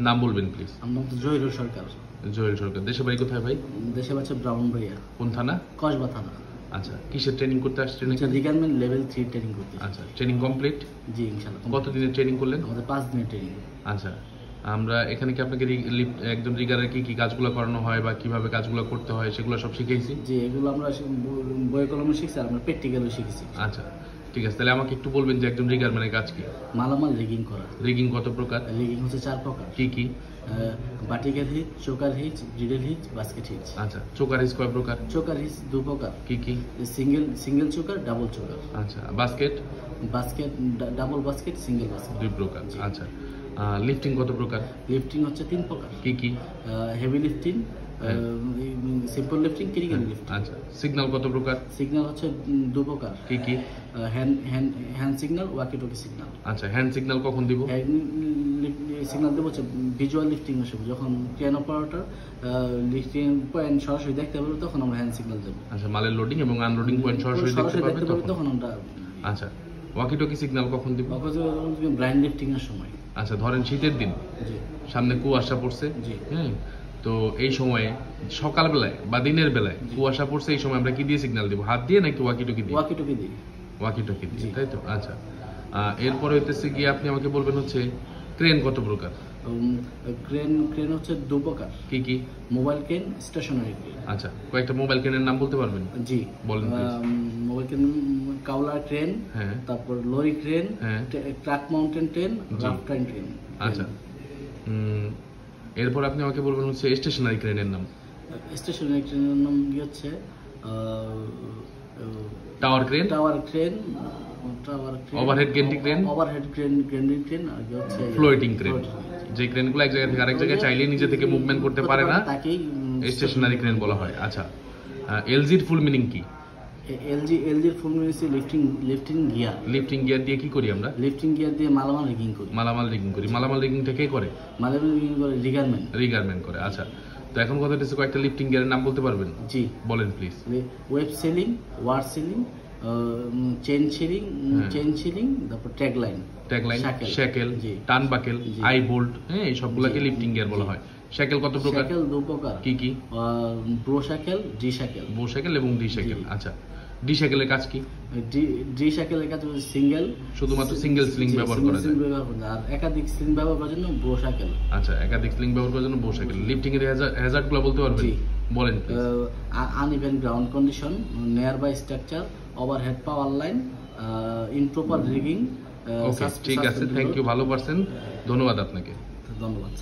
নাম বলবেন প্লিজ। আমার নাম তো জহিরুল সরকার। জহির সরকার। দেশের বাড়ি কোথায় ভাই? দেশের বাচ্চা ব্রাহ্মণবাড়িয়া। কোন থানা? কসবা থানা। আচ্ছা, কিসের ট্রেনিং করতে আসছেন? আচ্ছা, রিগারমেন্ট লেভেল 3 ট্রেনিং করতে। আচ্ছা, ট্রেনিং কমপ্লিট? জি ইনশাআল্লাহ। কত দিনের ট্রেনিং করলেন? আমাদের 5 দিনের ট্রেনিং। আচ্ছা, আমরা এখানে কি আপনাকে একজন রিগারের কি কি কাজগুলো করানো হয় বা কিভাবে কাজগুলো করতে হয় সেগুলো সব শিখিয়েছি? জি, এগুলো আমরা বই কলমে শিখছি, আর আমরা প্র্যাকটিক্যালও শিখেছি। আচ্ছা ঠিক আছে, তাহলে আমাকে একটু বলবেন যে একজন রিগার মানে কাজ কি? মালামাল রিগিং করা। রিগিং কত প্রকার? রিগিং হচ্ছে 4 প্রকার। কি কি? Vertical হিচ, choker হিচ, ব্রিডল হিচ, basket হিচ। আচ্ছা, চোকার হিচ কয় প্রকার? চোকার হিচ 2 প্রকার। কি কি? Single choker, double choker. আচ্ছা, basket? Basket, double basket, single basket. 2 প্রকার। আচ্ছা, লিফটিং কত প্রকার? লিফটিং হচ্ছে 3 প্রকার। কি কি? Heavy lifting, simple lifting, critical lifting. আচ্ছা, সিগন্যাল কত প্রকার? সিগন্যাল হচ্ছে 2 প্রকার। কি কি? Hand signal, walkie talkie signal. আচ্ছা, হ্যান্ড সিগন্যাল কখন দিব? সিগন্যাল দেবো হচ্ছে ভিজুয়াল লিফটিং এর সময়, যখন ক্রেন অপারেটর লিফটিং পয়েন্ট সরাসরি দেখতে পারবে তখন আমরা হ্যান্ড সিগন্যাল দেবো। আচ্ছা, মালের লোডিং এবং আনলোডিং পয়েন্ট সরাসরি দেখতে পারবে তখন আমরা। আচ্ছা, ওয়াকি টকি সিগন্যাল কখন দিব? ব্লাইন্ড লিফটিং এর সময়। আচ্ছা, ধরেন শীতের দিন, জি, সামনে কুয়াশা পড়ছে। জি, হ্যাঁ, তো এই সময়ে সকালবেলায় বা দিনের বেলায় কুয়াশা পড়ছে, এই সময় আমরা কি দিয়ে সিগন্যাল দিব? হাত দিয়ে নাকি ওয়াকি টকি দিয়ে? ওয়াকি টকি দিই। ওয়াকি টকি দিয়ে, তাই তো? আচ্ছা, এরপরে হইতেছে গিয়ে আপনি আমাকে বলবেন হচ্ছে ক্রেন কত প্রকার? ক্রেন হচ্ছে 2 প্রকার। কি কি? Mobile crane, stationary crane. আচ্ছা, কয়েকটা মোবাইল ক্রেনের নাম বলতে পারবেন? জি বলেন please. Mobile crane, crawler crane, হ্যাঁ, তারপর লরি ক্রেন, হ্যাঁ, truck mounted crane, rough time crane. আচ্ছা, এরপর আপনি আমাকে বলবেন হচ্ছে স্টেশনারি ক্রেনের নাম। স্টেশনারি ক্রেনের নাম কি হচ্ছে tower crane, overhead gantry crane, overhead grinding crane, আর কি হচ্ছে ফ্লোটিং ক্রেন। যে ক্রেনগুলো এক জায়গা থেকে আরেক জায়গায় চাইলে নিজে থেকে মুভমেন্ট করতে পারে না, তাকেই স্টেশনারি ক্রেন বলা হয়। আচ্ছা, এলজির ফুল মিনিং কি? এলজির ফুল মিনিং হচ্ছে লিফটিং গিয়ার। লিফটিং গিয়ার দিয়ে কি করি আমরা? লিফটিং গিয়ার দিয়ে মালামাল রিগিং করি। মালামাল রিগিং করি। মালামাল রিগিংটা কে করে? মালামাল রিগিং করে রিগারমেন্ট। রিগারমেন্ট করে। আচ্ছা, তো এখন কথা হচ্ছে কয়েকটা লিফটিং গিয়ারের নাম বলতে পারবেন? জি বলেন please. Web sling, wire sling, chain sling, তারপর tagline, shackle, turn buckle, eye bolt, হ্যাঁ, এই সবগুলোকে লিফটিং গিয়ার বলা হয়। শ্যাকেল কত প্রকার? শ্যাকেল 2 প্রকার। কি কি? Bow shackle, D shackle. Bow shackle এবং ডি শ্যাকেল। আচ্ছা, ডি শ্যাকেলের কাজ কি? ডি শ্যাকেলের কাজ হচ্ছে সিঙ্গেল, শুধুমাত্র সিঙ্গেল স্লিং ব্যবহার করা যায়, আর একাধিক স্লিং ব্যবহার করার জন্য ব্রো শ্যাকেল। আচ্ছা, একাধিক স্লিং ব্যবহার করার জন্য ব্রো শ্যাকেল। লিফটিং এর হ্যাজার্ডগুলো বলতে পারবেন? বলেন please. Uneven ground condition, near by structure, overhead power line, improper rigging. Okay, ঠিক আছে, থ্যাংক ইউ, ভালো পারছেন, ধন্যবাদ আপনাকে। ধন্যবাদ।